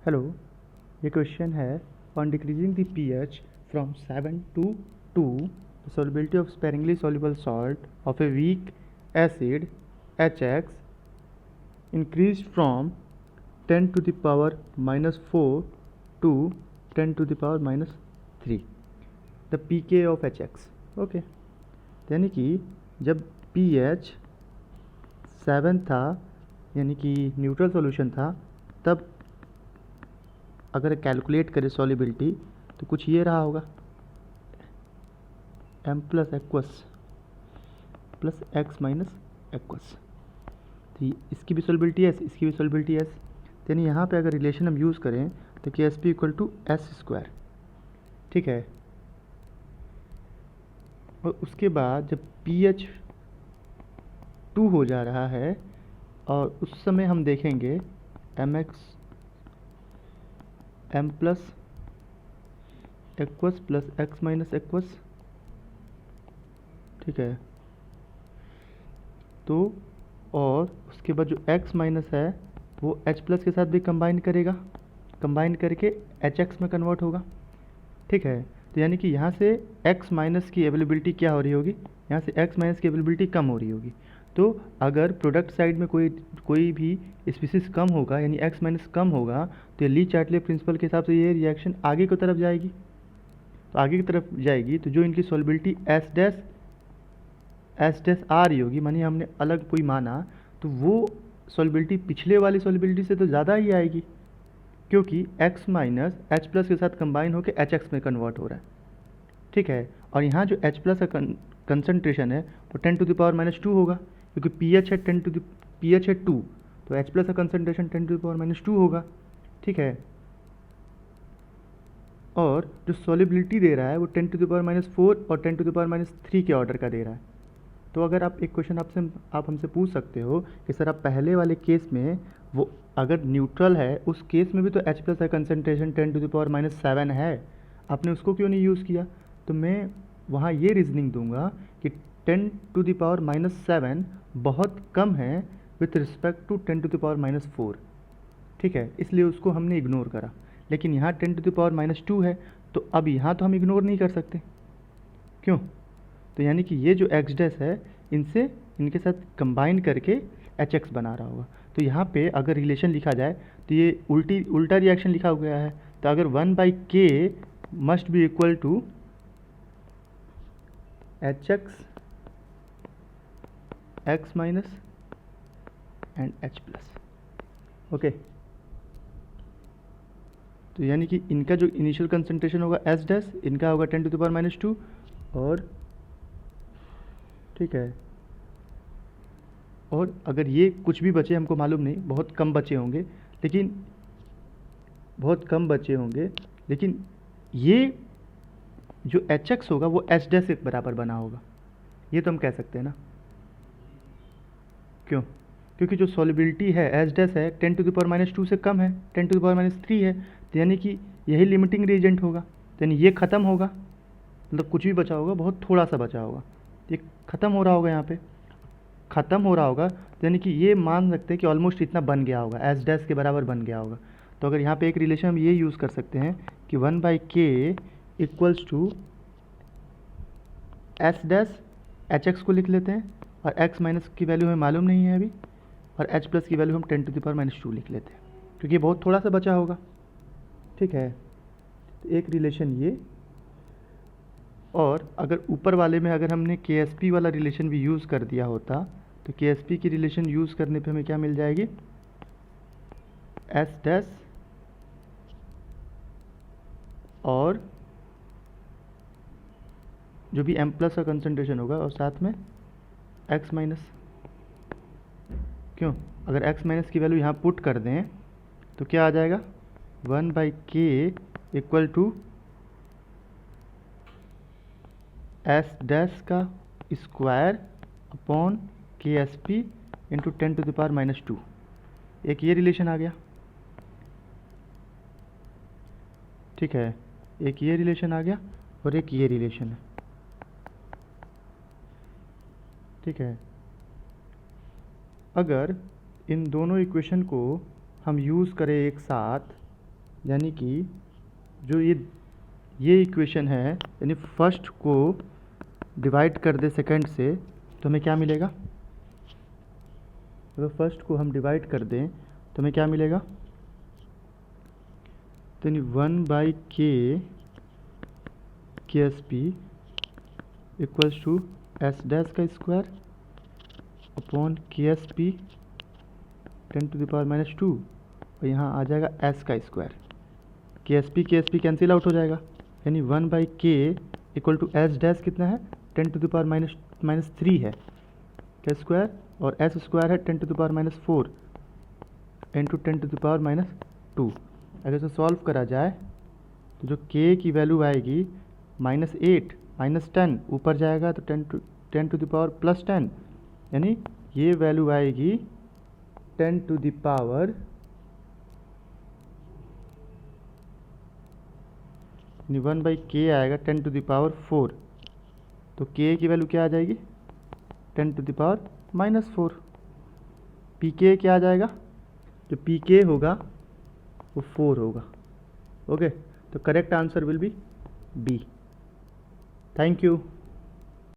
Hello, ये question है on decreasing the pH from 7 to 2 the solubility of sparingly soluble salt of a weak acid HX increased from 10 to the power minus 4 to 10 to the power minus 3 the pK of HX। Okay, यानी कि जब pH 7 था यानी कि neutral solution था, तब अगर calculate करें सॉलिबिलिटी तो कुछ ये रहा होगा, m plus aqueous plus x minus aqueous. तो इसकी भी सॉलिबिलिटी एस, इसकी भी सॉलिबिलिटी एस। यानी यहाँ पे अगर रिलेशन हम यूज़ करें तो K S P equal to S square. ठीक है, और उसके बाद जब पी एच 2 हो जा रहा है और उस समय हम देखेंगे M X M plus aqueous plus X minus aqueous. ठीक है, तो और उसके बाद जो x माइनस है वो h प्लस के साथ भी कंबाइन करेगा, कंबाइन करके hx में कन्वर्ट होगा। ठीक है, तो यानी कि यहाँ से x माइनस की अवेलेबिलिटी क्या हो रही होगी, यहाँ से x माइनस की अवेलेबिलिटी कम हो रही होगी। तो अगर प्रोडक्ट साइड में कोई भी स्पीसीज कम होगा यानी x माइनस कम होगा तो ली चार्टले प्रिंसिपल के हिसाब से ये रिएक्शन आगे की तरफ जाएगी। तो आगे की तरफ जाएगी तो जो इनकी सॉल्युबिलिटी एस डैश आ रही होगी, मानिए हमने अलग कोई माना, तो वो सॉल्युबिलिटी पिछले वाली सॉल्युबिलिटी से तो ज़्यादा ही आएगी, क्योंकि x माइनस एच प्लस के साथ कंबाइन होकर एच एक्स में कन्वर्ट हो रहा है। ठीक है, और यहाँ जो H प्लस का कंसनट्रेशन है वो 10 टू द पावर माइनस 2 होगा, क्योंकि pH है 10 टू द pH है 2, तो H प्लस का concentration 10 to the power minus 2 होगा। ठीक है, और जो सॉलिबिलिटी दे रहा है वो 10 टू द पावर माइनस 4 और 10 टू द पावर माइनस 3 के ऑर्डर का दे रहा है। तो अगर आप एक क्वेश्चन आप हमसे पूछ सकते हो कि सर आप पहले वाले केस में वो अगर न्यूट्रल है उस केस में भी तो H प्लस का concentration 10 to the power minus 7 है, आपने उसको क्यों नहीं यूज़ किया? तो मैं वहाँ ये रीजनिंग दूंगा कि 10 टू द पावर माइनस 7 बहुत कम है with respect to 10 to the power minus 4। ठीक है, इसलिए उसको हमने इग्नोर करा। लेकिन यहाँ 10 टू द पावर माइनस 2 है, तो अब यहाँ तो हम इग्नोर नहीं कर सकते। क्यों? तो यानी कि ये जो एक्स डैश है इनके साथ कंबाइन करके एच एक्स बना रहा होगा। तो यहाँ पे अगर रिलेशन लिखा जाए तो ये उल्टा रिएक्शन लिखा गया है। तो अगर 1/k must be equal to H X minus and H plus. Okay, तो यानी कि इनका जो इनिशियल कंसंट्रेशन होगा एस डैश, इनका होगा 10 टू द पावर माइनस 2, और ठीक है, और अगर ये कुछ भी बचे हमको मालूम नहीं, बहुत कम बचे होंगे, लेकिन ये जो एच एक्स होगा वो एच डैश के बराबर बना होगा, ये तो हम कह सकते हैं ना। क्यों? क्योंकि जो सॉलिबिलिटी है एच डैश है 10 टू द पावर माइनस 2 से कम है, 10 टू द पावर माइनस 3 है, तो यानी कि यही लिमिटिंग रीजेंट होगा। तो यानी ये ख़त्म होगा, मतलब कुछ भी बचा होगा, बहुत थोड़ा सा बचा होगा, ये ख़त्म हो रहा होगा, यहाँ पे ख़त्म हो रहा होगा। तो यानी कि ये मान सकते हैं कि ऑलमोस्ट इतना बन गया होगा, एच डैश के बराबर बन गया होगा। तो अगर यहाँ पे एक रिलेशन हम ये यूज़ कर सकते हैं कि 1/k equals to S dash, H X को लिख लेते हैं, और एक्स माइनस की वैल्यू हमें मालूम नहीं है अभी, और एच प्लस की वैल्यू हम 10 टू द पावर माइनस 2 लिख लेते हैं, क्योंकि ये बहुत थोड़ा सा बचा होगा। ठीक है, तो एक रिलेशन ये, और अगर ऊपर वाले में अगर हमने के एस पी वाला रिलेशन भी यूज़ कर दिया होता तो के एस पी की रिलेशन यूज़ करने पे हमें क्या मिल जाएगी, एस डैश और जो भी एम प्लस का कंसनट्रेशन होगा और साथ में एक्स माइनस। क्यों? अगर एक्स माइनस की वैल्यू यहाँ पुट कर दें तो क्या आ जाएगा, 1/k equal to S dash का square upon K S P into 10 to the power minus 2। एक ये रिलेशन आ गया। ठीक है, एक ये रिलेशन आ गया और एक ये रिलेशन है। ठीक है, अगर इन दोनों इक्वेशन को हम यूज़ करें एक साथ यानी कि जो ये इक्वेशन है, यानी फर्स्ट को डिवाइड कर दे सेकंड से तो हमें क्या मिलेगा? अगर फर्स्ट को हम डिवाइड कर दें तो हमें क्या मिलेगा? तो यानी 1/k S P equals to S dash का square upon K S P 10⁻², और यहाँ आ जाएगा एस का स्क्वायर। के एस पी कैंसिल आउट हो जाएगा, यानी 1/k equal to S dash कितना है? 10⁻³ है का स्क्वायर, और एस स्क्वायर है 10⁻⁴ इंटू 10⁻²। अगर इसे सॉल्व करा जाए तो जो k की वैल्यू आएगी -8 -10, ऊपर जाएगा तो 10⁻+10, यानी ये वैल्यू आएगी 10⁻, यानी 1/k आएगा 10⁻⁴। तो k की वैल्यू क्या आ जाएगी? 10⁻⁻⁴। pk क्या आ जाएगा? जो pk होगा वो 4 होगा। ओके, तो correct answer will be B. Thank you.